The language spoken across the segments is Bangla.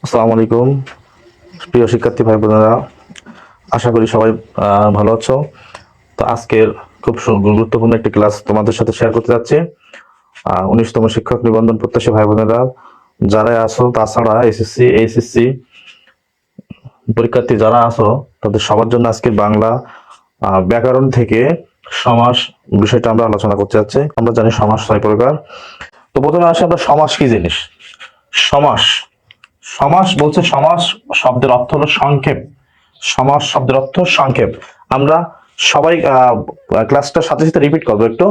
আসসালামু আলাইকুম প্রিয় শিক্ষার্থী ভাই বোনেরা, আশা করি সবাই ভালো আছো। তো আজকের খুব গুরুত্বপূর্ণ একটি ক্লাস তোমাদের সাথে শেয়ার করতে যাচ্ছি। 19তম শিক্ষক নিবন্ধন প্রত্যাশী ভাই বোনেরা যারা আছো, তাছাড়া এসএসসি এইচএসসি পরীক্ষার্থী যারা আছো, তাদের সবার জন্য আজকের বাংলা ব্যাকরণ থেকে সমাস বিষয়টা আমরা আলোচনা করতে যাচ্ছি। আমরা জানি সমাস 6 প্রকার। তো প্রথমে আসি আমরা সমাস কি জিনিস। সমাস সমাস বলছে, সমাস শব্দের অর্থ হলো সংক্ষেপ। সমাস শব্দের অর্থ সংক্ষেপ। আমরা সবাই ক্লাসটার সাথে সাথে রিপিট করবো একটু,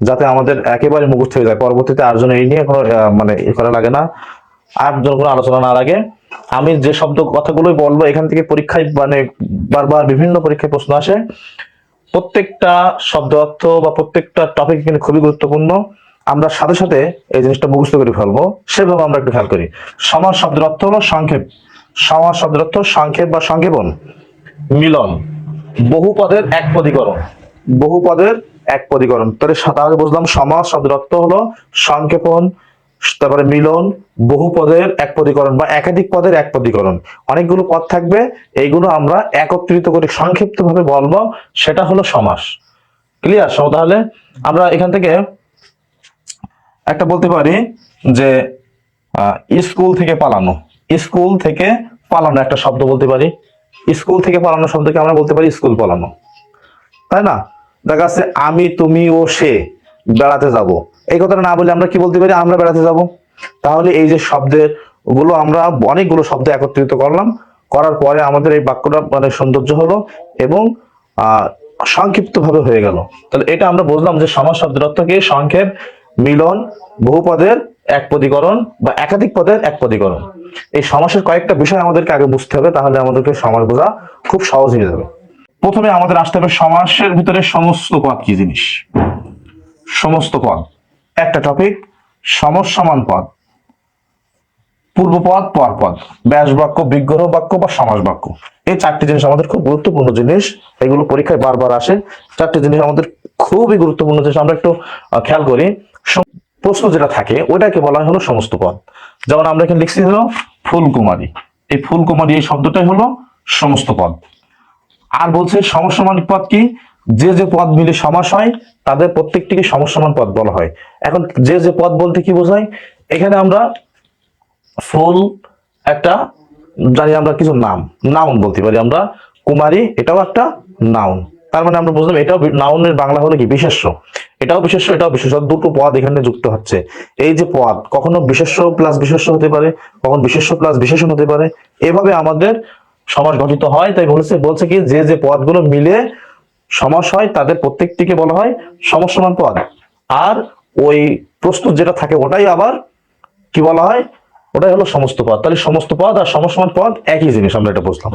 যাতে আমাদের একেবারে মুখস্থ হয়ে যায়। পরবর্তীতে আর যেন এই নিয়ে কোনো মানে করা লাগে না, আর যেন কোনো আলোচনা না লাগে। আমি যে শব্দ কথাগুলোই বলবো এখান থেকে পরীক্ষায় মানে বারবার বিভিন্ন পরীক্ষায় প্রশ্ন আসে। প্রত্যেকটা শব্দ অর্থ বা প্রত্যেকটা টপিক কিন্তু খুবই গুরুত্বপূর্ণ। আমরা সাথে সাথে এই জিনিসটা মুখস্থ করে ফেলবো, সেভাবে আমরা একটু খেয়াল করি। সমাস শব্দের অর্থ হলো সংক্ষেপ। সমাস শব্দের অর্থ সংক্ষেপ বা সংক্ষেপণ। মিলন, বহু পদের এক পদীকরণ। বহু পদের এক পদীকরণ। তাহলে বুঝলাম সমাস শব্দের অর্থ হলো সংক্ষেপণ, তারপরে মিলন, বহু পদের এক পদীকরণ বা একাধিক পদের এক পদীকরণ। অনেকগুলো পদ থাকবে, এইগুলো আমরা একত্রিত করে সংক্ষিপ্ত ভাবে বলবো, সেটা হলো সমাস। ক্লিয়ার? তাহলে আমরা এখান থেকে একটা বলতে পারি যে স্কুল থেকে পালানো। স্কুল থেকে পালানো একটা শব্দ বলতে পারি। স্কুল থেকে পালানো শব্দকে আমরা বলতে পারি স্কুল পালানো, তাই না? দেখা যাচ্ছে আমি, তুমি ও সে বেড়াতে যাব, এই কথাটা না বলে আমরা কি বলতে পারি? আমরা বেড়াতে যাব। তাহলে এই যে শব্দের গুলো আমরা অনেকগুলো শব্দ একত্রিত করলাম, করার পরে আমাদের এই বাক্যটা মানে সৌন্দর্য হলো এবং সংক্ষিপ্ত ভাবে হয়ে গেল। তাহলে এটা আমরা বুঝলাম যে সমাস শব্দের অর্থ কি? সংক্ষেপ, মিলন, বহু পদের এক পদীকরণ বা একাধিক পদের এক পদীকরণ। এই সমাসের কয়েকটা বিষয় আমাদেরকে আগে বুঝতে হবে, তাহলে আমাদেরকে সমাস বোঝা খুব সহজ হয়ে যাবে। প্রথমে আমাদের আসতে হবে সমাসের ভিতরে সমস্ত পদ কি জিনিস। সমস্ত পদ একটা টপিক। সমসমান পদ, পূর্বপদ, পরপদ, ব্যাস বাক্য, বিগ্রহ বাক্য বা সমাস বাক্য। এই চারটি জিনিস আমাদের খুব গুরুত্বপূর্ণ জিনিস। এগুলো পরীক্ষায় বারবার আসে। চারটি জিনিস আমাদের খুবই গুরুত্বপূর্ণ জিনিস। আমরা একটু খেয়াল করি। প্রশ্ন যেটা থাকে ওটাকে বলা হলো সমস্ত পদ। যেমন আমরা এখানে লিখছি হলো ফুলকুমারী। এই ফুলকুমারী এই শব্দটাই হলো সমস্ত পদ। আর বলছে সমসমানিক পদ কি? যে যে পদ মিলে সমাস হয় তাদের প্রত্যেকটিকে সমসমান পদ বলা হয়। এখন যে যে পদ বলতে কি বোঝায়? এখানে আমরা ফুল একটা জানি, আমরা কিছু নাউন বলতে পারি আমরা। কুমারী এটাও একটা নাউন। তার মানে আমরা বুঝলাম এটাও নাউনের বাংলা হলো কি? বিশেষ্য। এটাও বিশেষ্য, এটাও বিশেষ্য, দুটো পদ এখানে যুক্ত হচ্ছে। এই যে পদ কখনো বিশেষ্য প্লাস বিশেষ্য হতে পারে, কখনো বিশেষ্য প্লাস বিশেষণ হতে পারে। এভাবে আমাদের সমাস গঠিত হয়। তাই বলছে কি, যে যে পদগুলো মিলে সমাস হয় তাদের প্রত্যেকটিকে বলা হয় সমসমান পদ। আর ওই প্রস্তুত যেটা থাকে ওটাই আবার কি বলা হয়? ওটাই হলো সমস্ত পদ। তাহলে সমস্ত পদ আর সমসমান পদ একই জিনিস, আমরা এটা বুঝলাম।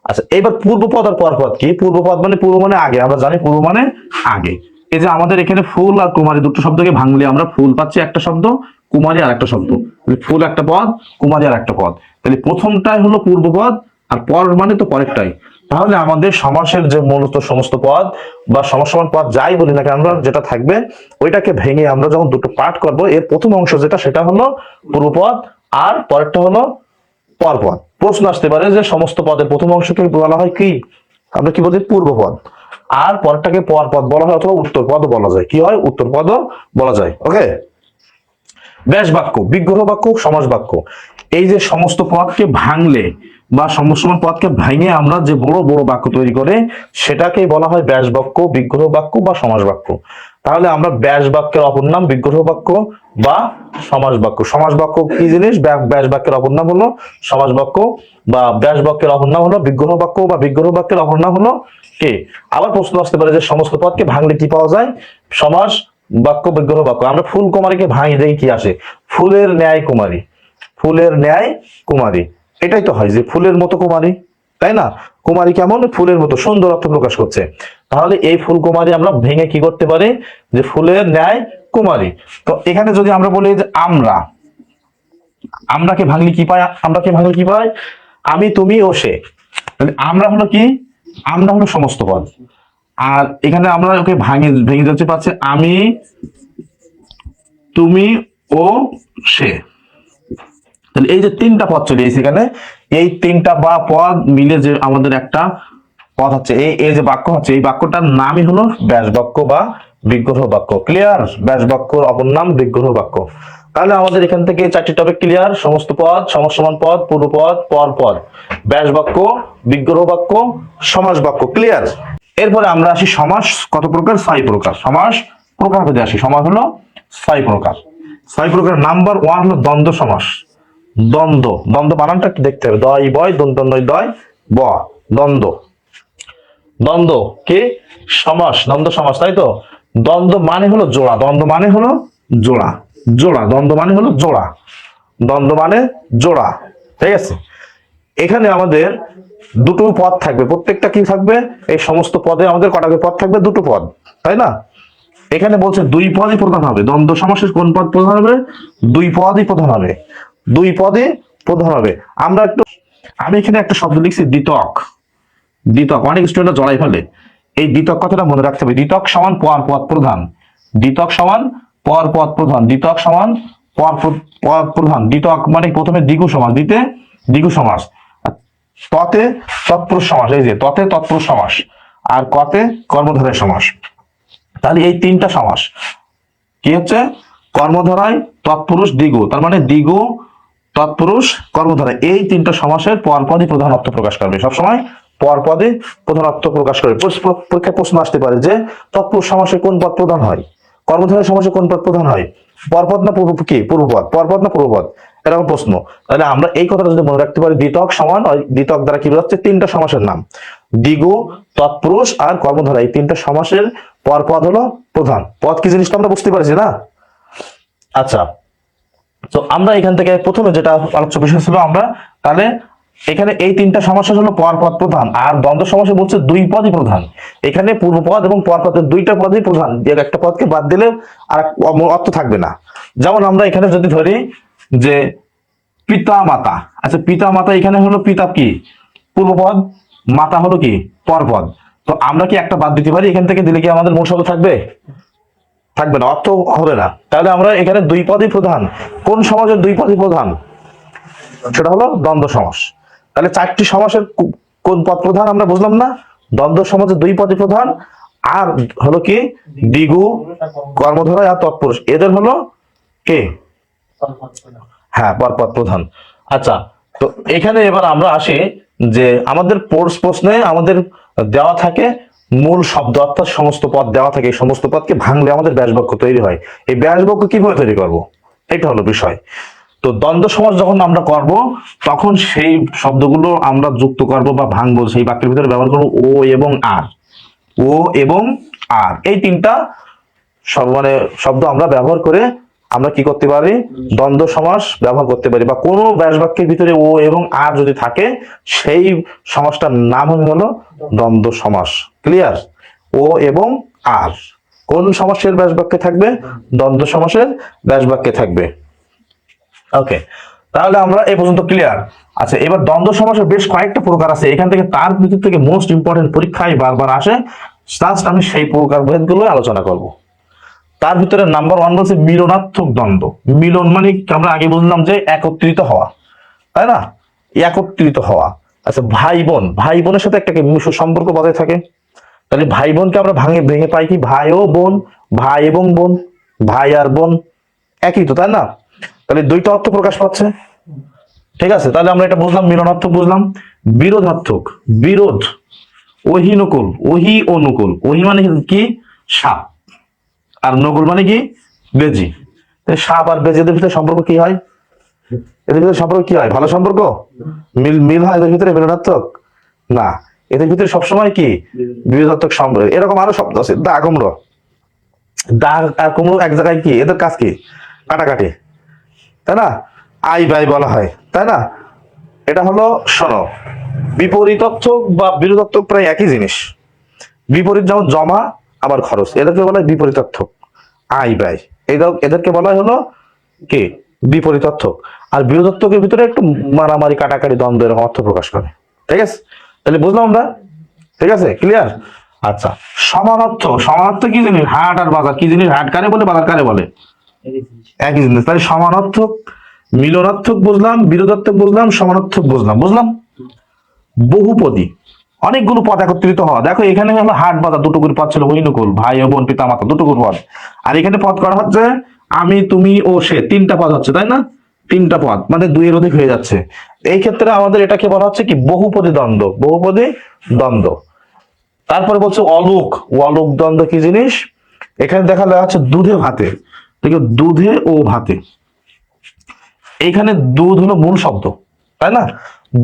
আচ্ছা, এবার পূর্বপদ আর পরপদ কি? পূর্বপদ মানে পূর্ব মানে আগে, আমরা জানি পূর্ব মানে আগে। এই যে আমাদের এখানে ফুল আর কুমারী দুটো শব্দকে ভাঙলে আমরা ফুল পাচ্ছি একটা শব্দ, কুমারী আর একটা শব্দ। ফুল একটা পদ, কুমারী আর একটা পদ। তাহলে প্রথমটাই হলো পূর্বপদ, আর পর মানে তো পরেরটাই। তাহলে আমাদের সমাসের যে মূলত সমস্ত পদ বা সমসমান পদ যাই বলি না কেন, আমরা যেটা থাকবে ওইটাকে ভেঙে আমরা যখন দুটো পাঠ করব, এর প্রথম অংশ যেটা সেটা হলো পূর্বপদ, আর পরেরটা হলো পরপদ। প্রশ্ন আসতে পারে যে সমস্ত পদের প্রথম অংশকে বলা হয় কি? আমরা কি বলি? পূর্বপদ। আর পরটাকে পরপদ বলা হয়, অথবা উত্তরপদ বলা যায়। কি হয়? উত্তরপদ বলা যায়। ওকে। ব্যাস বাক্য, বিগ্রহ বাক্য, সমাস বাক্য। এই যে সমস্ত পদকে ভাঙলে বা সমসমান পদকে ভেঙে আমরা যে বড় বড় বাক্য তৈরি করে, সেটাকে বলা হয় ব্যাস বাক্য, বিগ্রহ বাক্য বা সমাস বাক্য। তাহলে আমরা ব্যাস বাক্যের অপর নাম বিগ্রহ বাক্য বা সমাস বাক্য। সমাস বাক্য কি জিনিস? ব্যাস বাক্যের অপর নাম হলো সমাস বাক্য, বা ব্যাস বাক্যের অপর নাম হলো বিগ্রহ বাক্য, বা বিগ্রহ বাক্যের অপর নাম হলো কে? আবার প্রশ্ন আসতে পারে যে সমস্ত পদকে ভাঙলে কি পাওয়া যায়? সমাস বাক্য, বিগ্রহ বাক্য। আমরা ফুল কুমারীকে ভাঙি দেখি কি আসে? ফুলের ন্যায় কুমারী। ফুলের ন্যায় কুমারী, এটাই তো হয় যে ফুলের মতো কুমারী, তাই না? কুমারী কেমন? ফুলের মতো, সুন্দর অর্থ প্রকাশ করছে। তাহলে এই ফুল কুমারী আমরা ভেঙে কি করতে পারি? যে ফুলের ন্যায় কুমারী। তো এখানে যদি আমরা বলি যে আমরা, আমরাকে ভাঙলি কি পাই? আমরাকে ভাঙলে কি পাই? আমি, তুমি ও সে। আমরা হলো কি? আমরা হলো সমস্ত পদ। আর এখানে আমরা ওকে ভেঙে যাচ্ছে পাচ্ছে আমি, তুমি ও সে। তাহলে এই যে তিনটা পদ চলে এসেছে এখানে, এই তিনটা বা পদ মিলে যে আমাদের একটা পদ হচ্ছে, এই যে বাক্য হচ্ছে, এই বাক্যটার নামই হলো ব্যাস বাক্য বা বিগ্রহ বাক্য। ক্লিয়ার? ব্যাস বাক্যর অপর নাম বিগ্রহ বাক্য। তাহলে আমাদের এখান থেকে চারটি টপিক ক্লিয়ার। সমস্ত পদ, সমসমান পদ, পূর্ব পদ, পর পদ, ব্যাস বাক্য, বিগ্রহ বাক্য, সমাস বাক্য। ক্লিয়ার? এরপরে আমরা আসি সমাস কত প্রকার? 6 প্রকার। সমাস প্রকার ভেদে আসি। সমাস হলো 6 প্রকার। 6 প্রকার। নাম্বার 1 হলো দ্বন্দ্ব সমাস। দ্বন্দ্ব, দ্বন্দ্ব বানানটা একটু দেখতে হবে। দয় বয় দন্ত দয় ব, দ্বন্দ্ব। দ্বন্দ্ব কি? সমাস, দ্বন্দ্ব সমাস, তাই তো? দ্বন্দ্ব মানে হলো জোড়া, দ্বন্দ্ব মানে হলো জোড়া, জোড়া, দ্বন্দ্ব মানে হলো জোড়া, দ্বন্দ্ব মানে জোড়া। ঠিক আছে? এখানে আমাদের দুটো পদ থাকবে, প্রত্যেকটা কি থাকবে? এই সমস্ত পদে আমাদের কটা করে পদ থাকবে? দুটো পদ, তাই না? এখানে বলছে দুই পদই প্রধান হবে। দ্বন্দ্ব সমাসের কোন পদ প্রধান হবে? দুই পদই প্রধান হবে, দুই পদে প্রধান হবে। আমি এখানে একটা শব্দ লিখছি দ্বিতক। দ্বিতক অনেক স্টুডেন্টরা জড়াই ফেলে। এই দ্বিতক কথাটা মনে রাখতে হবে। দ্বিতক সমান পর পদ প্রধান, দ্বিতক সমান পর পদ প্রধান, দ্বিতক সমান পদ প্রধান। দ্বিতক মানে প্রথমে দ্বিগু সমাস, দিতে দ্বিগু সমাস, ততে তৎপুরুষ সমাস, এই যে ততে তৎপুরুষ সমাস, আর কতে কর্মধারয় সমাস। তাহলে এই তিনটা সমাস কি হচ্ছে? কর্মধারায় তৎপুরুষ দ্বিগু, তার মানে দ্বিগু তৎপুরুষ কর্মধারায়, এই তিনটা সমাসের পরপদই প্রধান অর্থ প্রকাশ করবে। সবসময় পরপদে প্রধান অর্থ প্রকাশ করবে। পরীক্ষায় প্রশ্ন আসতে পারে যে তৎপুরুষ সমাসে কোন পদ প্রধান হয়, কর্মধারয় সমাসে কোন পদ প্রধান হয়, পরপদ না পূর্বপদ, পরপদ না পূর্বপদ, এরকম প্রশ্ন। তাহলে আমরা এই কথাটা যদি মনে রাখতে পারি, দ্বিতক সমান, দ্বিতক দ্বারা কি বোঝাচ্ছে? তিনটা সমাসের নাম, দ্বিগু, তৎপুরুষ আর কর্মধারা, এই তিনটা সমাসের পরপদ হলো প্রধান। পদ কি জিনিসটা আমরা বুঝতে পারছি না? আচ্ছা, তো আমরা এখান থেকে প্রথমে যেটা আলোচ্য বিষয় ছিল, আমরা তাহলে এখানে এই তিনটা সমাস হলো পরপদ প্রধান, আর দ্বন্দ্ব সমাসে বলছে দুই পদই প্রধান। এখানে পূর্বপদ এবং পরপদের দুইটা পদই প্রধান, একটা পদকে বাদ দিলে আর অর্থ থাকবে না। যেমন আমরা এখানে যদি ধরি যে পিতা মাতা, আচ্ছা পিতা মাতা এখানে হলো পিতা কি? পূর্বপদ, মাতা হলো কি? পরপদ। তো আমরা কি একটা বাদ দিতে পারি? এখান থেকে দিলে কি আমাদের মূল শব্দ থাকবে? থাকবে না, অর্থ হবে না। তাহলে আমরা এখানে দুই পদই প্রধান। কোন সমাজের দুই পদই প্রধান? সেটা হলো দ্বন্দ্ব সমাস। তাহলে চারটি সমাসের কোন পদ প্রধান আমরা বুঝলাম না? দ্বন্দ্ব সমাজের দুই পদই প্রধান, আর হলো কি? দ্বিগু, কর্মধারয় আর তৎপুরুষ, এদের হলো কে? হ্যাঁ, পরপদ প্রধান। আচ্ছা, তো এখানে এবার আমরা আসি যে আমাদের প্রশ্নে আমাদের দেওয়া থাকে মূল শব্দ, অর্থাৎ সমস্ত পদ দেওয়া থাকে। এই সমস্ত পদকে ভাঙলে আমাদের ব্যাস বাক্য তৈরি হয়। এই ব্যাস বাক্য কিভাবে তৈরি করব, এটা হলো বিষয়। তো দ্বন্দ্ব সমাস যখন আমরা করব, তখন সেই শব্দগুলো আমরা যুক্ত করব বা ভাঙবো, সেই বাক্যের ভিতরে ব্যবহার করবো ও এবং আর। ও এবং আর, এই তিনটা শব্দ আমরা ব্যবহার করে আমরা কি করতে পারি? দ্বন্দ্ব সমাস ব্যবহার করতে পারি। বা কোনো ব্যাস বাক্যের ভিতরে ও এবং আর যদি থাকে, সেই সমাসটার নাম হলো দ্বন্দ্ব সমাস। ক্লিয়ার? ও এবং আর কোন সমাসের ব্যাস বাক্যে থাকবে? দ্বন্দ্ব সমাসের ব্যাস বাক্যে থাকবে। ওকে, তাহলে আমরা এই পর্যন্ত ক্লিয়ার। আচ্ছা, এবার দ্বন্দ্ব সমাসের বেশ কয়েকটা প্রকার আছে। এখান থেকে তার ভিতর থেকে মোস্ট ইম্পর্টেন্ট পরীক্ষায় বারবার আসে, জাস্ট আমি সেই প্রকার ভেদগুলো আলোচনা করব। তার ভিতরে নাম্বার 1 বলছে মিলনাত্মক দ্বন্দ্ব। মিলন মানে আমরা আগে বুঝলাম যে একত্রিত হওয়া, তাই না? একত্রিত হওয়া। আচ্ছা, ভাই বোন, ভাই বোনের সাথে একটা সম্পর্ক বজায় থাকে। তাহলে ভাই বোনকে আমরা ভেঙে পাই কি? ভাই ও বোন, ভাই এবং বোন, ভাই আর বোন একই তো, তাই না? তাহলে দুইটা অর্থ প্রকাশ পাচ্ছে। ঠিক আছে, তাহলে আমরা এটা বুঝলাম, মিলনার্থক বুঝলাম। বিরোধার্থক, বিরোধ, ওহিনুকুল, ওহি অনুকূল। ওহি মানে কি? সাপ, আর নকুল মানে কি? বেজি। সাপ আর বেজি, এদের ভিতরে সম্পর্ক কি হয়? এদের ভিতরে সম্পর্ক কি হয়? ভালো সম্পর্ক? মিল হয় এদের ভিতরে? মিলনার্থক না, এদের ভিতরে সবসময় কি? বিরোধাত্মক সম্পর্ক। এরকম আরো শব্দ আছে, দা কুমড়ো, দা আর কুমড়ো এক জায়গায়, কি এদের কাজ? কি? কাটাকাটি, তাই না? আই বাই বলা হয়, তাই না? এটা হলো, শোনো, বিপরীতার্থক বা বিরোধাত্মক প্রায় একই জিনিস। বিপরীত যেমন জমা, আবার খরচ, এদেরকে বলা হয় বিপরীতার্থক। আই ব্যয়, এদেরকে বলা হলো কি? বিপরীতার্থক। আর বিরোধাত্মকের ভিতরে একটু মারামারি, কাটাকাটি, দ্বন্দ্ব, এরকম অর্থ প্রকাশ করে। ঠিক আছে, তাহলে বুঝলাম আমরা? ঠিক আছে, ক্লিয়ার? আচ্ছা, সমানার্থ। সমানার্থ কি জিনিস? হাট আর বাজার কি জিনিস? হাট কারে বলে, বাজার কারে বলে? একই জিনিস। তাহলে সমানার্থক মিলনার্থক বুঝলাম, বিরোধার্থক বুঝলাম, সমানার্থক বুঝলাম। বহুপদী, অনেকগুলো পদ একত্রিত হওয়া। দেখো এখানে হলো হাট বাজার, দুটো করে পদ ছিল, অনুকূল, ভাই ও বোন, পিতা মাতা, দুটো করে পদ। আর এখানে পদ করা হচ্ছে আমি, তুমি ও সে, তিনটা পদ হচ্ছে, তাই না? তিনটা পদ মানে দুইয়ের অধিক হয়ে যাচ্ছে। এই ক্ষেত্রে আমাদের এটাকে বলা হচ্ছে কি বহুপদী দ্বন্দ্ব, বহুপদী দ্বন্দ্ব। তারপরে বলছে অলোক। অলোক দ্বন্দ্ব কি জিনিস? এখানে দেখা যাচ্ছে দুধে ভাতে, দেখো দুধে ও ভাতে। এইখানে দুধ হলো মূল শব্দ, তাই না?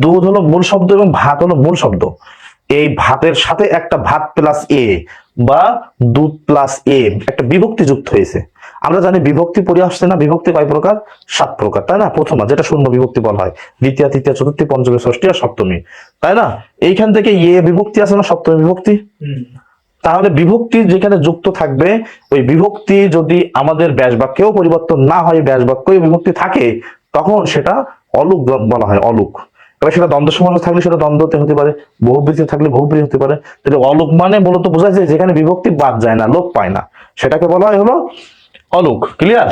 দুধ হলো মূল শব্দ এবং ভাত হলো মূল শব্দ। এই ভাতের সাথে একটা ভাত প্লাস এ বা দুধ প্লাস এ একটা বিভক্তি যুক্ত হয়েছে। আমরা জানি বিভক্তি পড়ে আসছে না, বিভক্তি কয় প্রকার? 7 প্রকার, তাই না? প্রথমা যেটা শূন্য বিভক্তি বলা হয়, দ্বিতীয়, তৃতীয়, চতুর্থী, পঞ্চমী, ষষ্ঠী আর সপ্তমী, তাই না? এইখান থেকে এ বিভক্তি আছে না, সপ্তমী বিভক্তি। তাহলে বিভক্তি যেখানে যুক্ত থাকবে, ওই বিভক্তি যদি আমাদের ব্যাস বাক্যেও পরিবর্তন না হয়, ব্যাস বাক্যে বিভক্তি থাকে, তখন সেটা অলুক বলা হয়, অলুক। এবার সেটা দ্বন্দ্ব সমাস থাকলে সেটা দ্বন্দ্বতে হতে পারে, বহুব্রীহি থাকলে বহুব্রীহি হতে পারে। তাহলে অলুক মানে মূলত বোঝায় যে যেখানে বিভক্তি বাদ যায় না, লোপ পায় না, সেটাকে বলা হয় হলো অলুক। ক্লিয়ার?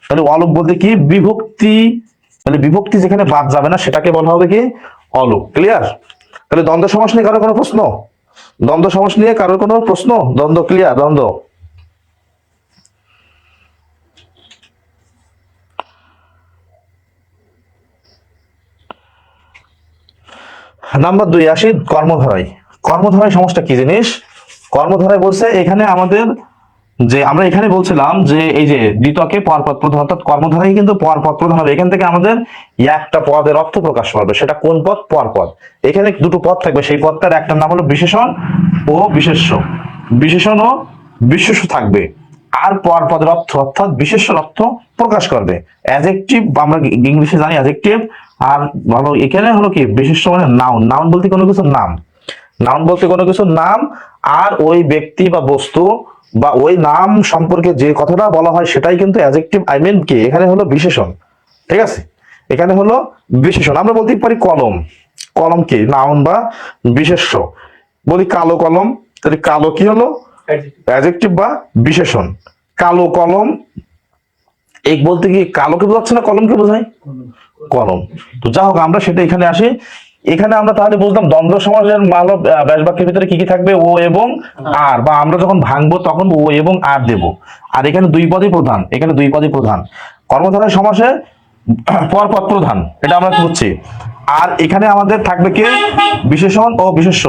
তাহলে অলুক বলতে কি? বিভক্তি, তাহলে বিভক্তি যেখানে বাদ যাবে না সেটাকে বলা হবে কি? অলুক। ক্লিয়ার? তাহলে দ্বন্দ্ব সমাস নিয়ে কারো কোনো প্রশ্ন? দ্বন্দ্ব সমাস নিয়ে কারোর কোনো প্রশ্ন? দ্বন্দ্ব ক্লিয়ার? দ্বন্দ্ব নাম্বার 2 আসি কর্মধারায়। কর্মধারায় সমস্যা কি জিনিস? কর্মধারায় বলছে এখানে আমাদের যে আমরা এখানে বলছিলাম যে এই যে দ্বিতকে পরপদ প্রধান, অর্থাৎ কর্মধারায় কিন্তু পরপদ প্রধান হবে। এখান থেকে আমাদের একটা পদের অর্থ প্রকাশ পাবে, সেটা কোন পদ? পরপদ। এখানে দুটো পদ থাকবে, সেই পদটার একটা নাম হলো বিশেষণ ও বিশেষ্য। বিশেষণ ও বিশেষ্য থাকবে, আর পরপদের অর্থ অর্থাৎ বিশেষ্য অর্থ প্রকাশ করবে। অ্যাডজেক্টিভ আমরা ইংলিশে জানি অ্যাডজেক্টিভ, আর ভালো এখানে হলো কি বিশেষ্য মানে নাউন। নাউন বলতে কোনো কিছু নাম, নাউন বলতে কোনো কিছু নাম, আর ওই ব্যক্তি বা বস্তু বা ওই নাম সম্পর্কে যে কথাটা বলা হয় সেটাই কিন্তু অ্যাডজেক্টিভ, আই মিন কি এখানে হলো বিশেষণ। ঠিক আছে? এখানে হলো বিশেষণ। আমরা বলতে পারি কলম। কলম কি? নাউন বা বিশেষ্য। বলি কালো কলম, তাহলে কালো কি হলো? অ্যাডজেক্টিভ বা বিশেষণ। কালো কলম, এই বলতে কি কালোকে বোঝাচ্ছে না কলমকে বোঝায়? কলম। তো যা হোক আমরা সেটা এখানে আসি। এখানে আমরা তাহলে বুঝলাম দ্বন্দ্ব সমাসের ভালো ব্যাস বাক্যের ভিতরে কি কি থাকবে? ও এবং আর, বা আমরা যখন ভাঙবো তখন ও এবং আর দেব। আর এখানে দুই পদই প্রধান, এখানে দুই পদই প্রধান। কর্মধারয় সমাসে পরপদ প্রধান, এটা আমরা বুঝছি। আর এখানে আমাদের থাকবে কি? বিশেষণ ও বিশেষ্য।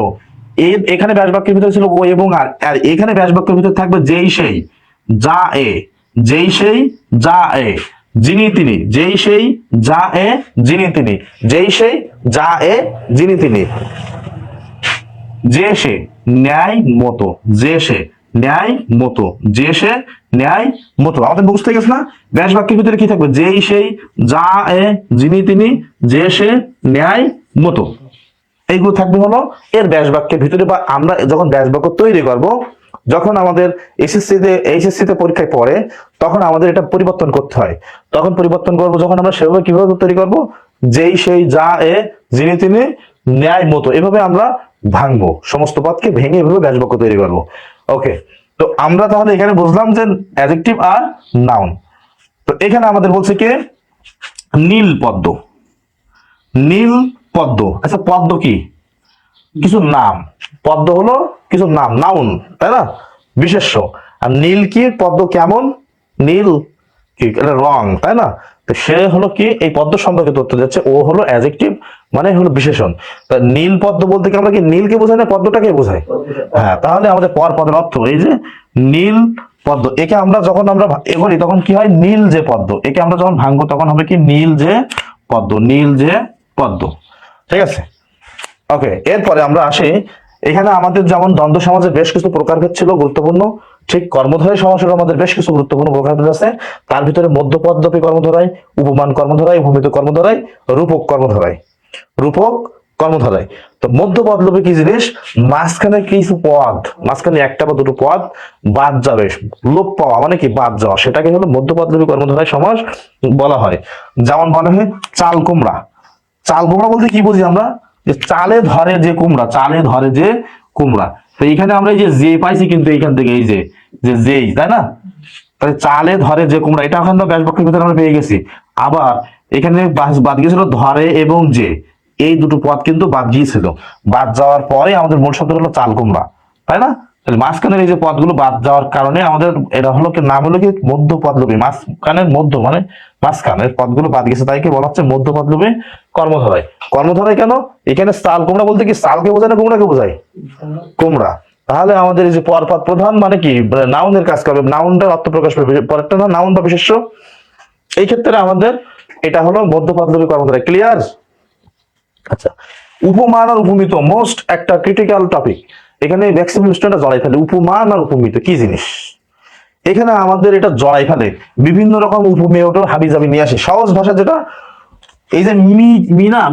এখানে ব্যাস বাক্যের ভিতরে ছিল ও এবং আর, আর এখানে ব্যাস বাক্যের ভিতরে থাকবে যেই সেই, যা এ, যেই সেই যা এ, যিনি তিনি, যেই সেই যা এ যিনি তিনি, যেই সেই যা এ যিনি তিনি, যে সে ন্যায় মতো, যে সে ন্যায় মতো, যে সে ন্যায় মতো। আমাদের বুঝতে গেছে না? ব্যাস বাক্যের ভিতরে কি থাকবে? যেই সেই যা এ যিনি তিনি, যে সে ন্যায় মতো, এইগুলো থাকবে হলো এর ব্যাস বাক্যের ভিতরে। বা আমরা যখন ব্যাস বাক্য তৈরি করব, যখন আমাদের এইচএসসিতে পরীক্ষায় পড়ে, তখন আমাদের এটা পরিবর্তন করতে হয়। তখন পরিবর্তন করব যখন আমরা সেভাবে কিভাবে তৈরি করব? যেই সেই যা এ যিনি তিনি ন্যায় মতো, এভাবে আমরা ভাঙবো, সমস্ত পদকে ভেঙে এভাবে ব্যাস বাক্য তৈরি করব। ওকে, তো আমরা তাহলে এখানে বুঝলাম যে অ্যাডজেক্টিভ আর নাউন। তো এখানে আমাদের বলছে কি? নীল পদ্ম। নীল পদ্ম, আচ্ছা পদ্ম কি? কিছু নাম। পদ্ম হলো কিছু নাম, নাউন, তাই না? বিশেষ্য। আর নীল কি? পদ্ম কেমন? নীল কি? এটা রং, তাই না? তো সে হলো কি? এই পদ্ম সম্পর্কে তথ্য দিচ্ছে। ও হলো অ্যাডজেক্টিভ, মানে হলো বিশেষণ। তা নীল পদ্ম বলতে কি আমরা কি নীলকে বোঝাই না পদ্মটাকে বোঝাই? হ্যাঁ, তাহলে আমাদের পর পদের অর্থ এই যে নীল পদ্ম। একে আমরা যখন আমরা এগোই তখন কি হয়? নীল যে পদ্ম। একে আমরা যখন ভাঙবো তখন হবে কি? নীল যে পদ্ম, নীল যে পদ্ম। ঠিক আছে? ওকে, এরপরে আমরা আসি। এখানে আমাদের যেমন দ্বন্দ্ব সমাজের বেশ কিছু প্রকারভেদ ছিল গুরুত্বপূর্ণ, ঠিক কর্মধারয় সমাসের আমাদের বেশ কিছু গুরুত্বপূর্ণ প্রকারভেদ আছে। তার ভিতরে মধ্যপদলোপী কর্মধারায়, উপমান কর্মধারায়, উপমিত কর্মধারায়, রূপক কর্মধারায়। রূপক কর্মধারায়। তো মধ্যপদলোপী কি জিনিস? মাঝখানে কিছু পদ, মাঝখানে একটা বা দুটো পদ বাদ যাবে, লোপ পাওয়া মানে কি? বাদ যাওয়া, সেটাকে হলো মধ্যপদলোপী কর্মধারায় সমাস বলা হয়। যেমন বলা হয় চাল কুমড়া। চাল কুমড়া বলতে কি বুঝি আমরা? যে চালে ধরে যে কুমড়া, চালে ধরে যে কুমড়া। তো এখানে আমরা এই যে পাইছি কিন্তু এইখান থেকে এই যে যেই, তাই না? তাহলে চালে ধরে যে কুমড়া, এটা এখন ব্যাস বাক্যের ভিতরে আমরা পেয়ে গেছি। আবার এখানে বাদ গিয়েছিল ধরে এবং যে, এই দুটো পদ কিন্তু বাদ গিয়েছিল। বাদ যাওয়ার পরে আমাদের মূল শব্দ হলো চাল কুমড়া, তাই না? তাহলে মাঝখানের এই যে পদগুলো বাদ যাওয়ার কারণে আমাদের এটা হলো কি, নাম হলো কি মধ্য পদলোপী। মাঝখানের মধ্য মানে মাঝখানের পদগুলো বাদ গেছে, তাই কি বলা হচ্ছে মধ্য পদলোপী কর্মধারায়। কর্মধারায় কেন? এখানে চাল কুমড়া বলতে কি চালকে বোঝায় না কুমড়াকে বোঝায়? কুমড়া। তাহলে আমাদের এই যে পরপদ প্রধান মানে কি, নাউনের কাজ করবে, নাউনটার অর্থ প্রকাশ পাবে, পরেরটা না নাউন বা বিশেষ্য। এই ক্ষেত্রে আমাদের এটা হলো মধ্য পদলোপী কর্মধারায়। ক্লিয়ার? আচ্ছা, উপমান আর উপমিত মোস্ট একটা ক্রিটিক্যাল টপিক। এখানে ম্যাক্সিমাম স্টুডেন্টরা জড়াই ফেলে উপমান আর উপমিত কি জিনিস। এখানে আমাদের এটা জড়াই ফেলে, বিভিন্ন রকম উপমেয় হাবি জাবি নিয়ে আসে। সহজ ভাষা যেটা, এই যে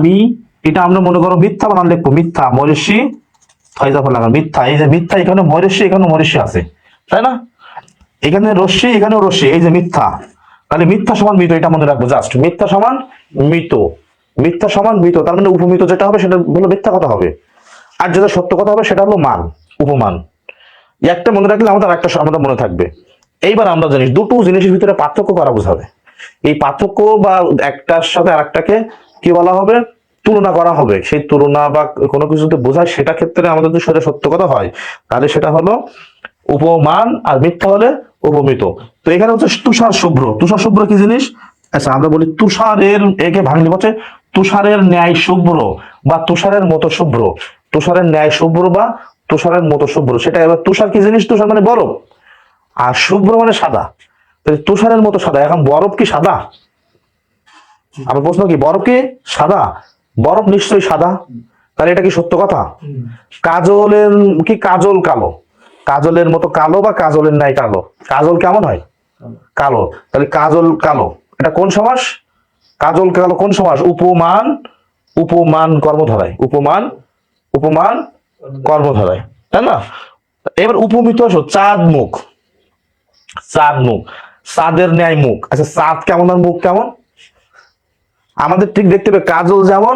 মি, এটা আমরা মনে করো মিথ্যা বানান লিখবো, মিথ্যা মরিষি লাগা মিথ্যা। এই যে মিথ্যা, এখানে মরিষি, এখানে মরিষি আছে, তাই না? এখানে রশ্মি, এখানেও রশ্মি, এই যে মিথ্যা। তাহলে মিথ্যা সমান মৃত, এটা মনে রাখবো জাস্ট। মিথ্যা সমান মৃত, মিথ্যা সমান মৃত। তার মানে উপমিত যেটা হবে সেটা হলো মিথ্যা কথা হবে, আর যেটা সত্য কথা হবে সেটা হলো মান, উপমান। একটা মনে রাখলে আমাদের একটা আমাদের মনে থাকবে। এইবার আমরা জানি দুটো জিনিসের ভিতরে পার্থক্য করা বোঝাবে। এই পার্থক্য বা একটার সাথে আরেকটাকে কি বলা হবে, তুলনা করা হবে। সেই তুলনা বা কোনো কিছু যদি বোঝায়, সেটা ক্ষেত্রে আমাদের যদি সেটা সত্য কথা হয়, তাহলে সেটা হলো উপমান, আর মিথ্যা হলে উপমিত। তো এখানে হচ্ছে তুষার শুভ্র। তুষার শুভ্র কি জিনিস? আচ্ছা, আমরা বলি তুষারের, একে ভাঙলি হচ্ছে তুষারের ন্যায় শুভ্র বা তুষারের মতো শুভ্র। তুষারের ন্যায় শুভ্র বা তুষারের মতো শুভ্র, সেটা এবার তুষার কি জিনিস? তুষার মানে বরফ, আর শুভ্র মানে সাদা। তুষারের মতো সাদা। এখন বরফ কি সাদা? আমার প্রশ্ন কি, বরফ কি সাদা? বরফ নিশ্চয়ই সাদা। তাহলে এটা কি সত্য কথা? কাজলের কি কাজল কালো? কাজলের মতো কালো বা কাজলের ন্যায় কালো? কাজল কেমন হয়? কালো। তাহলে কাজল কালো, এটা কোন সমাস? কাজল কালো কোন সমাস? উপমান, উপমান কর্মধারায়। উপমান, উপমান কর্মধারায়, তাই না? এবার উপমিত আসো, চাঁদ মুখ। চাঁদ মুখ, চাঁদের ন্যায় মুখ। আচ্ছা, চাঁদ কেমন আর মুখ কেমন? আমাদের ঠিক দেখতে হবে, কাজল যেমন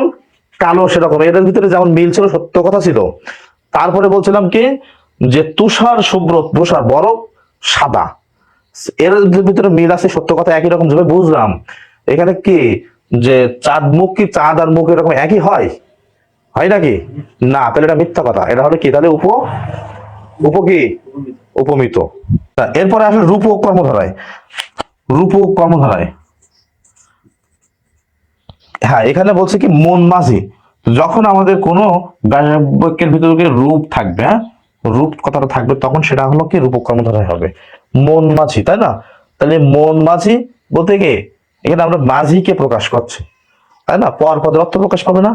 কালো সেরকম। এদের ভিতরে যেমন মিল ছিল, সত্য কথা ছিল। তারপরে বলছিলাম কি, যে তুষার শুভ্র, তুষার বরফ সাদা, এর ভিতরে মিল আছে, সত্য কথা একই রকম ভাবে বুঝলাম। এখানে কি, যে চাঁদ মুখ কি চাঁদ আর মুখ এরকম একই হয়? হয় নাকি? না, তাহলে এটা মিথ্যা কথা। এটা হবে কি তাহলে উপ কি উপমিত। এরপরে আসলে রূপক কর্মধারায়। রূপক কর্মধারায়, হ্যাঁ, এখানে বলছে কি মন মাঝি। যখন আমাদের কোনো বাক্যের ভিতরে রূপ থাকবে, হ্যাঁ, রূপ কথাটা থাকবে, তখন সেটা হলো কি রূপক কর্মধারায় হবে। মন মাঝি, তাই না? তাহলে মন মাঝি বলতে কি, এখানে আমরা মাঝিকে প্রকাশ করছি, তাই না? পর পদের অর্থ প্রকাশ পাবে না,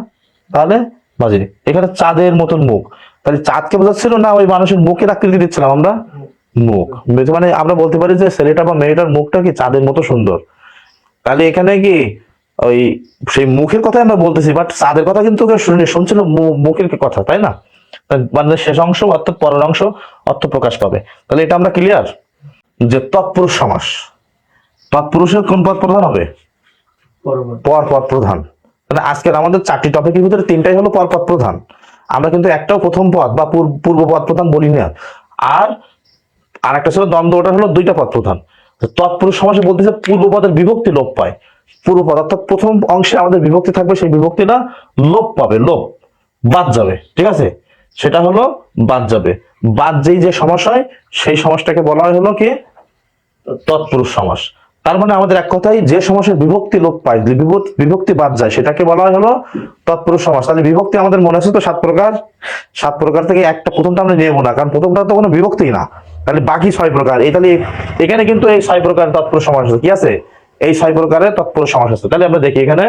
তাহলে মাঝি। এখানে চাঁদের মতন মুখ, তাহলে চাঁদকে বোঝাচ্ছিল না ওই মানুষের মুখের আকৃতি দিচ্ছিলাম আমরা? মুখ মানে আমরা বলতে পারি যে ছেলেটা বা মেয়েটার মুখটা কি চাঁদের মতো সুন্দর। তাহলে এখানে কি ওই সেই মুখের কথাই আমরা বলতেছি, বাট চাঁদের কথা কিন্তু শুনছিল মুখের কথা, তাই না? মানে শেষ অংশ অর্থাৎ পরের অংশ অর্থ প্রকাশ পাবে। তাহলে এটা আমরা ক্লিয়ার যে তৎপুরুষ সমাস। তৎপুরুষের কোন পদ প্রধান হবে? পর পদ প্রধান। মানে আজকের আমাদের 4টি টপিকের ভিতরে 3টাই হলো পর পদ প্রধান। আমরা কিন্তু একটাও প্রথম পদ বা পূর্ব পদ প্রধান বলি না। আর একটা ছিল দ্বন্দ্ব, ওটা হলো 2টা পদ প্রধান। তৎপুরুষ সমাসে বলতেছে পূর্ব পদের বিভক্তি লোপ পায়। পূর্ব পদ অর্থাৎ প্রথম অংশে আমাদের বিভক্তি থাকবে, সেই বিভক্তিটা লোপ পাবে, লোপ বাদ যাবে, ঠিক আছে? সেটা হলো বাদ যাবে। বাদ যেই যে সমাস হয়, সেই সমাসটাকে বলা হয় হলো কি তৎপুরুষ সমাস। তার মানে আমাদের এক কথাই যে সমাসের বিভক্তি লোপ পায়, বিভক্তি বাদ যায়, সেটাকে বলা হয় হলো তৎপুরুষ সমাস। তাহলে বিভক্তি আমাদের মনে আছে তো 7 প্রকার। 7 প্রকার থেকে একটা প্রথমটা আমরা নেবো না, কারণ প্রথমটা তো কোনো বিভক্তি না। তাহলে বাকি 6 প্রকার, এই তাহলে এখানে কিন্তু এই 6 প্রকার তৎপুরুষ সমাস কি আছে? এই 6 প্রকারের তৎপুরুষ সমাস আছে। তাহলে আমরা দেখি এখানে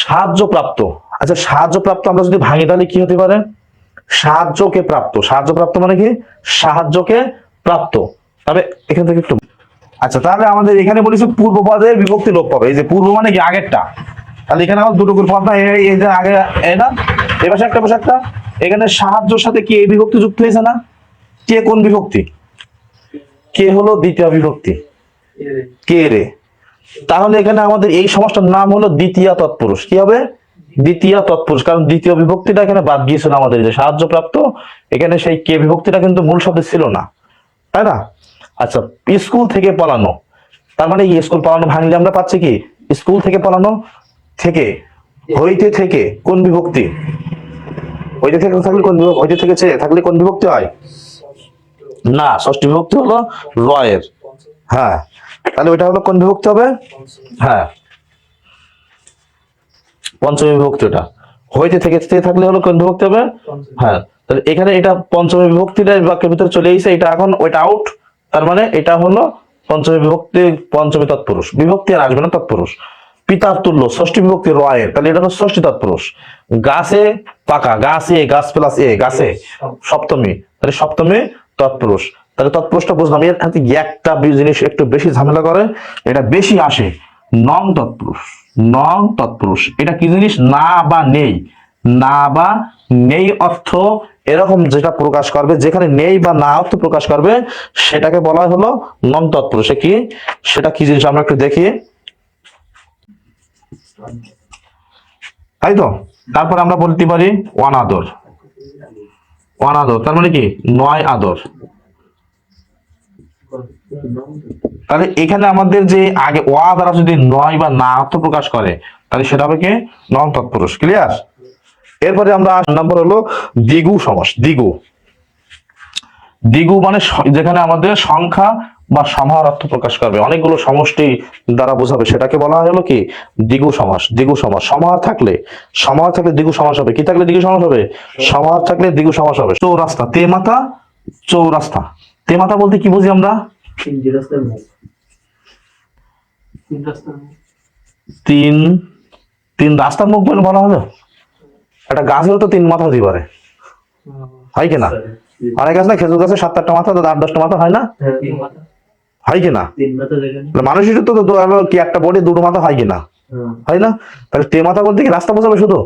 সাহায্য প্রাপ্ত। আচ্ছা, সাহায্য প্রাপ্ত আমরা যদি ভাঙি তাহলে কি হতে পারে? সাহায্যকে প্রাপ্ত। সাহায্য প্রাপ্ত মানে কি? সাহায্যকে প্রাপ্ত। তবে এখান থেকে একটু, আচ্ছা, তাহলে আমাদের এখানে বলেছে পূর্ব পদের বিভক্তি লোপ পাবে। এই যে পূর্ব মানে কি আগেরটা, তাহলে এখানে আমার দুটো করে পদ না, এই যে আগে না, এই পাশে একটা পাশে একটা। এখানে সাহায্যের সাথে কি এই বিভক্তি যুক্ত হয়েছে না? কে কোন বিভক্তি? কে হলো দ্বিতীয় বিভক্তি, কে রে। তাহলে এখানে আমাদের এই সমাসটার নাম হলো দ্বিতীয় তৎপুরুষ। কি হবে? দ্বিতীয় তৎপুরুষ, কারণ দ্বিতীয় বিভক্তিটা এখানে বাদ গিয়েছিল আমাদের যে সাহায্য প্রাপ্ত। এখানে সেই কে বিভক্তিটা কিন্তু মূল শব্দে ছিল না, তাই না? আচ্ছা, স্কুল থেকে পালানো, তার মানে স্কুল পালানো ভাঙলে আমরা পাচ্ছি কি স্কুল থেকে পালানো, থেকে, হইতে থেকে কোন বিভক্তি? হইতে থেকে থাকলে কোন বিভক্তি? হইতে থেকে থাকলে কোন বিভক্তি হয়? না, ষষ্ঠী বিভক্তি হলো রয়ের। হ্যাঁ, তাহলে ওইটা হলো কোন বিভক্তি হবে? হ্যাঁ, পঞ্চমী বিভক্তি। ওটা হইতে থেকে থাকলে হলো কোন বিভক্তি হবে? হ্যাঁ, তাহলে এখানে এটা পঞ্চমী বিভক্তিটা বাক্যের ভিতরে চলে এসেছে, এটা এখন ওইটা আউট। তার মানে এটা হলো পঞ্চমী বিভক্তি, পঞ্চমী তৎপুরুষ, বিভক্তি আর আসবে না, তৎপুরুষ। পিতার তুল্য, ষষ্ঠী বিভক্তি রয়ের, তাহলে এটা হলো ষষ্ঠী তৎপুরুষ। গাছে পাকা, গাছে, গাছ প্লাস এ, গাছে সপ্তমী, তাহলে সপ্তমী তৎপুরুষ। তাহলে তৎপুরুষটা বুঝলাম। এর হাতে একটা জিনিস একটু বেশি ঝামেলা করে, এটা বেশি আসে, নং তৎপুরুষ। নং তৎপুরুষ এটা কি জিনিস? না বা নেই, না বা নেই অর্থ এরকম যেটা প্রকাশ করবে, যেখানে নেই বা না অর্থ প্রকাশ করবে, সেটাকে বলা হলো নং তৎপুরুষ। কি সেটা কি জিনিস আমরা একটু দেখি, তাই তো। তারপর আমরা বলতে পারি অনাদর। অনাদর তার মানে কি? নয় আদর। তাহলে এখানে আমাদের যে আগে ওয়া দ্বারা যদি নয় বা না অর্থ প্রকাশ করে, তাহলে সেটা হবে কি? নং তৎপুরুষ। ক্লিয়ার? এরপরে আমরা 8 নম্বর হলো দ্বিগু সমাস। দ্বিগু, দ্বিগু মানে যেখানে আমাদের সংখ্যা বা সমাহার অর্থ প্রকাশ করবে, অনেকগুলো সমষ্টি দ্বারা বোঝাবে, সেটাকে বলা হলো কি? দ্বিগু সমাস। দ্বিগু সমাস। সমাহার থাকলে দ্বিগু সমাস হবে। কি থাকলে দ্বিগু সমাস হবে? সমাহার থাকলে দ্বিগু সমাস হবে। চৌরাস্তা, তেমাতা, চৌরাস্তা। তেমাতা বলতে কি বুঝি আমরা? তিন তিন রাস্তার মুখ বলে বলা হলো। একটা গাছেরও তো 3 মাথা হতে পারে, হয় কিনা? অনেক গাছ না, খেজুর গাছে 7-8টা মাথা, 8-10টা মাথা হয় না? হয় কিনা? মানুষের তো কি একটা বডি 2টো মাথা হয় কিনা? হয় না? তাহলে তে মাথা বলতে কি রাস্তা বোঝাবে শুধু?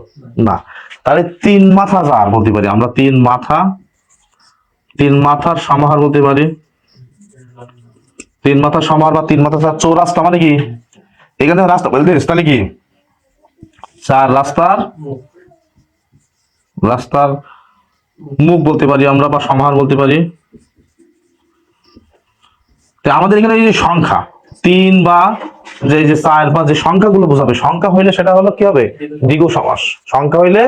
না, তাহলে 3 মাথা যার বলতে পারি আমরা। 3 মাথা, 3 মাথার সমাহার বলতে পারি। 3 মাথার সমাহার বা 3 মাথা যার। চৌরাস্তা মানে কি? এখানে রাস্তা বলতে তাহলে কি? 4 রাস্তার, রাস্তার মুখ বলতে পারি আমরা, বা সমাহার বলতে পারি। আমাদের এখানে যে সংখ্যা 3 বা যে 4 বা যে সংখ্যাগুলো বোঝাবে, সংখ্যা হইলে সেটা হলো কি হবে? দ্বিগু সমাস। সংখ্যা হইলে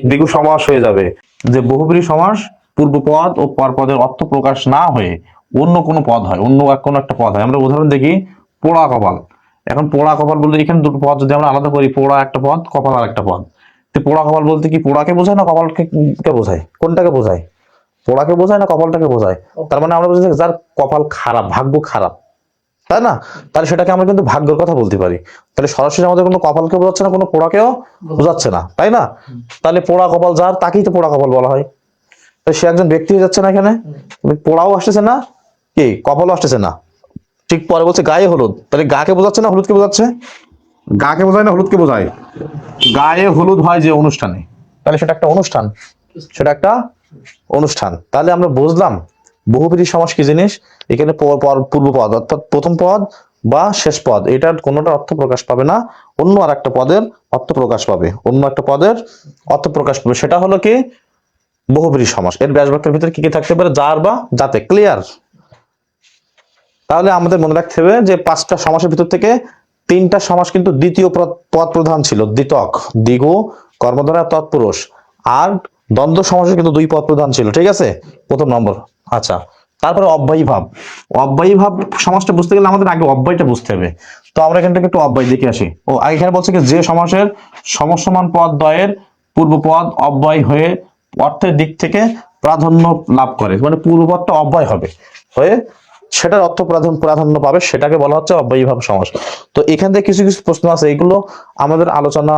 দ্বিগু সমাস হয়ে যাবে। যে বহুব্রীহি সমাস পূর্ব পদ ও পরপদের অর্থ প্রকাশ না হয়ে অন্য কোনো পদ হয়, অন্য কোনো একটা পদ হয়। আমরা উদাহরণ দেখি, পোড়া কপাল। এখন পোড়া কপাল বলতে এখানে দুটো পদ যদি আমরা আলাদা করি, পোড়া একটা পদ, কপাল আর একটা পদ। তো পোড়া কপাল বলতে কি পোড়াকে বোঝায় না কপালকে বোঝায়? কোনটাকে বোঝায়? পোড়াকে বোঝায় না কপালটাকে বোঝায়? তার মানে আমরা বুঝি যার কপাল খারাপ, ভাগ্য খারাপ, তাই না? তাহলে সেটাকে আমরা কিন্তু ভাগ্যের কথা বলতে পারি। তাহলে সরাসরি আমাদের কোনো কপালকে বোঝাচ্ছে না, কোনো পোড়াকেও বোঝাচ্ছে না, তাই না? তাহলে পোড়া কপাল যার, তাকেই তো পোড়া কপাল বলা হয়। তাহলে সে একজন ব্যক্তি হয়ে যাচ্ছে না এখানে? পোড়াও আসতেছে না, কি কপালও আসতেছে না। ঠিক পরে বলছে গায়ে হলুদ, তাহলে গাকে বোঝাচ্ছে না হলুদকে বোঝাচ্ছে? গাকে বোঝায় না হলুদকে বোঝায়? গায়ে হলুদ হয় যে অনুষ্ঠানে, তাহলে সেটা একটা অনুষ্ঠান, সেটা একটা অনুষ্ঠান। তাহলে আমরা বুঝলাম বহুব্রীহি সমাস কি জিনিস। এখানে পূর্ব পদ অর্থাৎ প্রথম পদ বা শেষ পদ, এটার কোনোটা অর্থ প্রকাশ পাবে না, অন্য আর একটা পদের অর্থ প্রকাশ পাবে, অন্য একটা পদের অর্থ প্রকাশ পাবে। সেটা হলো কি? বহুব্রীহি সমাস। এর ব্যাস বাক্যের ভিতরে কি কি থাকতে পারে? যার বা যাতে। ক্লিয়ার? তাহলে আমাদের মনে রাখতে হবে যে 5টা সমাসের ভিতর থেকে 3টা সমাস কিন্তু দ্বিতীয় পদ প্রধান ছিল, দ্বিতক, দ্বিগু, কর্মধারয়, তৎপুরুষ। আর দ্বন্দ্ব সমাসে কিন্তু 2 পদ প্রধান ছিল, ঠিক আছে? প্রথম নম্বর। আচ্ছা, তারপরে অব্যয়ী ভাব। অব্যয়ী ভাব সমাসটা বুঝতে গেলে আমাদের আগে অব্যয়টা বুঝতে হবে। তো আমরা এখান থেকে একটু অব্যয় দেখে আসি। ও এখানে বলছে কি, যে সমাসের সমসমান পদ দ্বয়ের পূর্ব পদ অব্যয় হয়ে অর্থের দিক থেকে প্রাধান্য লাভ করে, মানে পূর্ব পদটা অব্যয় হবে, হয়ে সেটার অর্থ প্রাধান্য পাবে, সেটাকে বলা হচ্ছে অব্যয়ী ভাব সমাস। তো এখান থেকে কিছু কিছু প্রশ্ন আছে, এগুলো আমাদের আলোচনা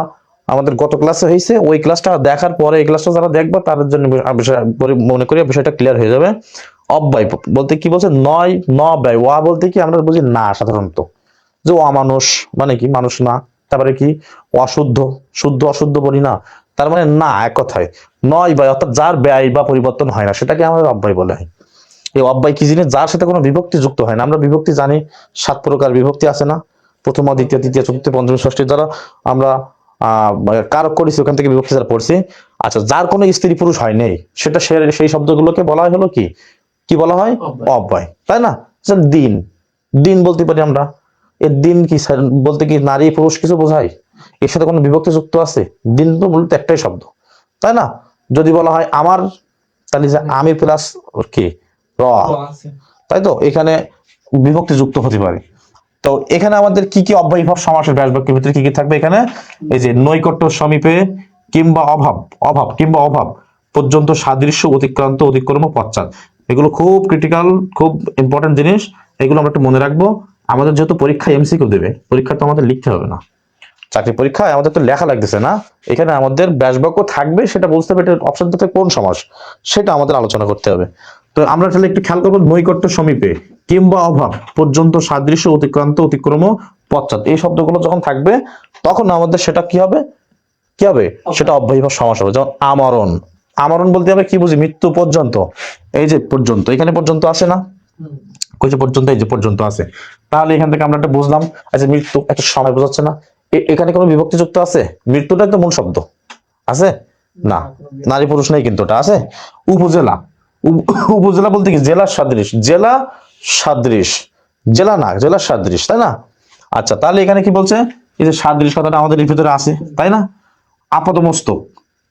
আমাদের গত ক্লাসে হয়েছে। ওই ক্লাসটা দেখার পরে এই ক্লাসটা যারা দেখবে তাদের জন্য মনে করি বিষয়টা ক্লিয়ার হয়ে যাবে। অব্যয় বলতে কি বলছে? নয়, ন ব্যয়। ওয়া বলতে কি আমরা বুঝি না সাধারণত, যে অমানুষ মানে কি? মানুষ না। তারপরে কি? অশুদ্ধ, শুদ্ধ অশুদ্ধ বলি না, তার মানে না, এক কথায় নয় ব্যয়, অর্থাৎ যার ব্যয় বা পরিবর্তন হয় না, সেটাকে আমাদের অব্যয় বলে হয়। এই অব্যয় কি জিনিস? যার সাথে কোনো বিভক্তি যুক্ত হয় না। আমরা বিভক্তি জানি 7 প্রকার বিভক্তি আছে না? প্রথম, দ্বিতীয়, তৃতীয়, চতুর্থ, পঞ্চম, ষষ্ঠী দ্বারা আমরা কারক করেছি, ওখান থেকে বিভক্তি দ্বারা পড়ছি। আচ্ছা, যার কোনো স্ত্রী পুরুষ হয় নেই, সেটা সেই শব্দগুলোকে বলা হলো কি? কি বলা হয়? অব্যয়, তাই না? দিন, দিন বলতে পারি আমরা। এর দিন কি বলতে কি নারী পুরুষ কিছু বোঝায়? এর সাথে কোনো বিভক্তি যুক্ত আছে? দিন তো মূলত একটাই শব্দ, তাই না? যদি বলা হয় আমার, তাহলে যে আমি প্লাস কি র, তাই তো এখানে বিভক্তি যুক্ত হতে পারে। তো এখানে আমাদের কি কি অব্যয়ীভাব সমাসের ব্যাস বাক্যের ভিতরে কি কি থাকবে? এখানে এই যে নৈকট্য সমীপে কিংবা অভাব, অভাব কিংবা অভাব পর্যন্ত সাদৃশ্য অতিক্রান্ত অতিক্রম পশ্চাৎ, এগুলো খুব ক্রিটিক্যাল, খুব ইম্পর্টেন্ট জিনিস। এগুলো আমরা একটু মনে রাখবো। আমাদের যেহেতু পরীক্ষায় এমসিকিউ দেবে, পরীক্ষা তো আমাদের লিখতে হবে না, চাকরি পরীক্ষায় আমাদের তো লেখা লাগতেছে না, এখানে আমাদের ব্যাস বাক্য থাকবে, সেটা বুঝতে হবে অপশন থেকে কোন সমাস, সেটা আমাদের আলোচনা করতে হবে। তো আমরা তাহলে একটু খেয়াল করবো, নৈকট্য সমীপে কিংবা অভাব পর্যন্ত সাদৃশ্য অতিক্রান্ত অতিক্রম পশ্চাৎ, এই শব্দগুলো যখন থাকবে তখন আমাদের সেটা কি হবে, কি হবে, সেটা অব্যয়ীভাব সমাস হবে। যেমন আমরণ, আমরণ বলতে আমরা কি বুঝি? মৃত্যু পর্যন্ত। এই যে পর্যন্ত, এখানে পর্যন্ত আছে না, কই যে পর্যন্ত, এই যে পর্যন্ত আছে, তাহলে এখান থেকে আমরা একটা বুঝলাম, আচ্ছা মৃত্যু একটা সময় বোঝাচ্ছে না। এখানে কোনো বিভক্তি যুক্ত আছে? মৃত্যুটা তো মূল শব্দ আছে না, নারী পুরুষ নেই কিন্তু ওটা আছে। উপজেলা, উপজেলা বলতে কি জেলার সাদৃশ, জেলা সাদৃশ, জেলা না জেলার সাদৃশ, তাই না? আচ্ছা তাহলে এখানে কি বলছে, এই যে সাদৃশ কথাটা আমাদের এর ভিতরে আছে, তাই না? আপাদমস্তক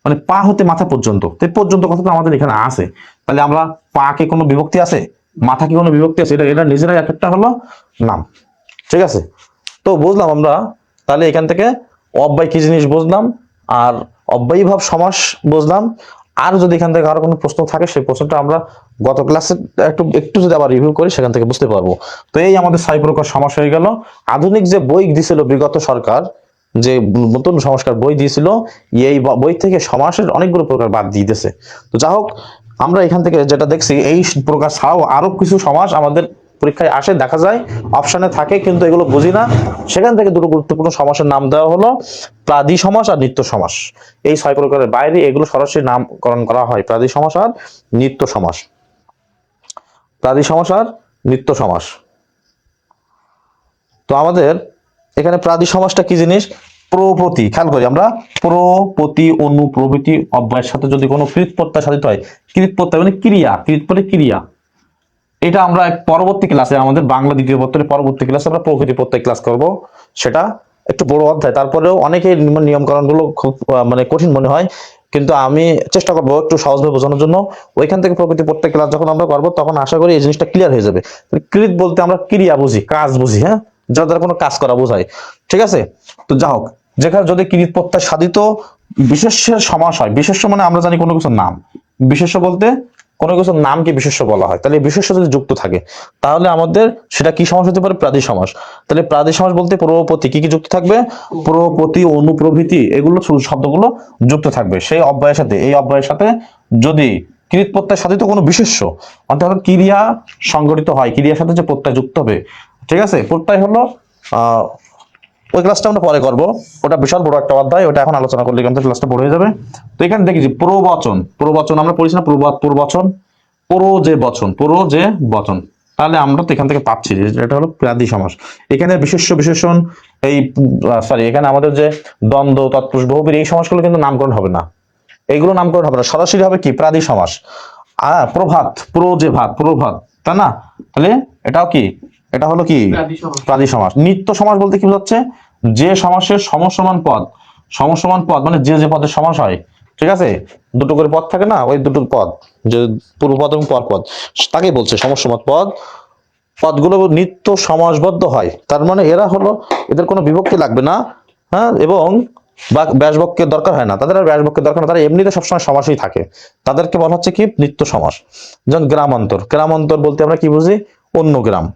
মানে পা হতে মাথা পর্যন্ত, তো পর্যন্ত কথাটা আমাদের এখানে আছে, তাহলে আমরা পা কে কোনো বিভক্তি আছে, মাথা কি কোনো বিভক্তি আছে? এটা এটা নিজেরাই এক একটা হলো নাম, ঠিক আছে? তো বুঝলাম আমরা তাহলে এখান থেকে অব্যয় কি জিনিস বুঝলাম, আর অব্যয়ীভাব সমাস বুঝলাম। আর যদি এখান থেকে আরো কোনো প্রশ্ন থাকে, সেই প্রশ্নটা আমরা গত ক্লাসে একটু একটু যদি আবার রিভিউ করি, সেখান থেকে বুঝতে পারবো। তো এই আমাদের 6 প্রকার সমাস হয়ে গেল। আধুনিক যে বই দিছিল বিগত সরকার, যে নতুন সংস্কার বই দিয়েছিল, এই বই থেকে সমাসের অনেকগুলো প্রকার বাদ দিয়ে দিয়েছে। তো যা হোক, আমরা এখান থেকে যেটা দেখছি, এই প্রকার ছাড়াও আরো কিছু সমাস আমাদের পরীক্ষায় আসে, দেখা যায় অপশনে থাকে, কিন্তু এগুলো বুঝি না। সেখান থেকে দুটো গুরুত্বপূর্ণ সমাসের নাম দেওয়া হলো প্রাদি সমাস আর নিত্য সমাস। এই 6 প্রকারের বাইরে এগুলো সরাসরি নামকরণ করা হয়, প্রাদি সমাস আর নিত্য সমাস, প্রাদি সমাস আর নিত্য সমাস। তো আমাদের এখানে প্রাদি সমাসটা কি জিনিস? প্রপতি, খেয়াল করি আমরা, প্রপতি অনু প্রভৃতি অব্যয়ের সাথে যদি কোনো কৃত প্রত্যয় সাধিত হয়, কৃত প্রত্যয় মানে ক্রিয়া, কৃত পরে ক্রিয়া, এটা আমরা পরবর্তী ক্লাসে, আমাদের বাংলা দ্বিতীয় পত্রের পরবর্তী ক্লাসে আমরা প্রকৃতি প্রত্যয় ক্লাস করব। সেটা একটু বড় অধ্যায়, তারপরেও অনেকের নিয়মকানুন গুলো খুব মানে কঠিন মনে হয়, কিন্তু আমি চেষ্টা করবো একটু সহজভাবে বোঝানোর জন্য। ওইখান থেকে প্রকৃতি প্রত্যয় ক্লাস যখন আমরা করবো, তখন আশা করি এই জিনিসটা ক্লিয়ার হয়ে যাবে। কৃত বলতে আমরা ক্রিয়া বুঝি, কাজ বুঝি, হ্যাঁ, যার দ্বারা কোনো কাজ করা বোঝায়, ঠিক আছে? তো যা হোক, যেখানে যদি কৃত প্রত্যয় সাধিত বিশেষ্যের সমাস হয়, বিশেষ্য মানে আমরা জানি কোনো কিছুর নাম, বিশেষ্য বলতে কোনো কিছুর নামকে বিশেষ্য বলা হয়, তাহলে বিশেষ্য যদি যুক্ত থাকে, তাহলে আমাদের সেটা কি সমাস হতে পারে? প্রাদি সমাস। তাহলে প্রাদি সমাস বলতে প্রপতি কি কি যুক্ত থাকবে? প্রপতি অনুপ্রভৃতি, এগুলো শব্দগুলো যুক্ত থাকবে সেই অব্যয়ের সাথে। এই অব্যয়ের সাথে যদি কৃত প্রত্যয় সাধিত কোনো বিশেষ্য, অর্থাৎ ক্রিয়া সংঘটিত হয়, ক্রিয়ার সাথে যে প্রত্যয় যুক্ত হবে, ঠিক আছে? প্রত্যয় হলো ওই ক্লাসটা আমরা পরে করবো, ওটা বিশাল বড় একটা অধ্যায়, ওটা এখন আলোচনা করলে কিন্তু ক্লাসটা বড় হয়ে যাবে। তো এখানে দেখি যে প্রবচন, প্রবচন আমরা পড়েছি না, প্রবাদ প্রবচন, পরো যে বচন, পরো যে বচন, তাহলে আমরা তো এখান থেকে পাচ্ছি যে এটা হলো প্রাদি সমাস। এখানে বিশেষ্য বিশেষণ, এই সরি, এখানে আমাদের যে দ্বন্দ্ব তৎপুরুষ বহুব্রীহি, এই সমাসগুলো কিন্তু নামকরণ হবে না, এইগুলো নামকরণ হবে না, সরাসরি হবে কি প্রাদি সমাস। প্রভাত, প্রো যে ভাত, প্রভাত, তাই না? তাহলে এটাও কি, এটা হলো কি প্রাদি সমাস। নিত্য সমাস বলতে কি বোঝাচ্ছে? যে সমাসের সমসমান পদ, সমসমান পদ মানে যে যে পদের সমাস হয়, ঠিক আছে? দুটো করে পদ থাকে না, ওই দুটো পদ, যে পূর্বপদ এবং পরপদ, তাকে বলছে সমসমান পদ। পদগুলো নিত্য সমাসবদ্ধ হয়, তার মানে এরা হলো, এদের কোনো বিভক্তি লাগবে না, হ্যাঁ, এবং ব্যাস বাক্যের দরকার হয় না, তাদের আর ব্যাস বাক্যের দরকার না, তারা এমনিতে সবসময় সমাসই থাকে, তাদেরকে বলা হচ্ছে কি নিত্য সমাস। যেমন গ্রামান্তর, গ্রামান্তর বলতে আমরা কি বুঝি? অন্য গ্রাম,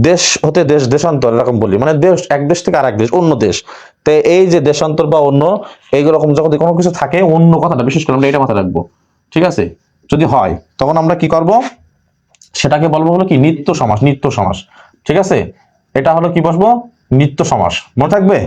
দেশ হতে দেশ, দেশান্তর এরকম বলি, মানে দেশ, এক দেশ থেকে আর এক দেশ, অন্য দেশ। তো এই যে দেশান্তর বা অন্য, এইরকম যখন কোনো কিছু থাকে, অন্য কথাটা বিশেষ করে আমরা এটা মাথায় রাখবো, ঠিক আছে? যদি হয় তখন আমরা কি করব, সেটাকে বলবো হলো কি নিত্য সমাস, নিত্য সমাস, ঠিক আছে? এটা হলো কি বসবো? নিত্য সমাস, মনে থাকবে।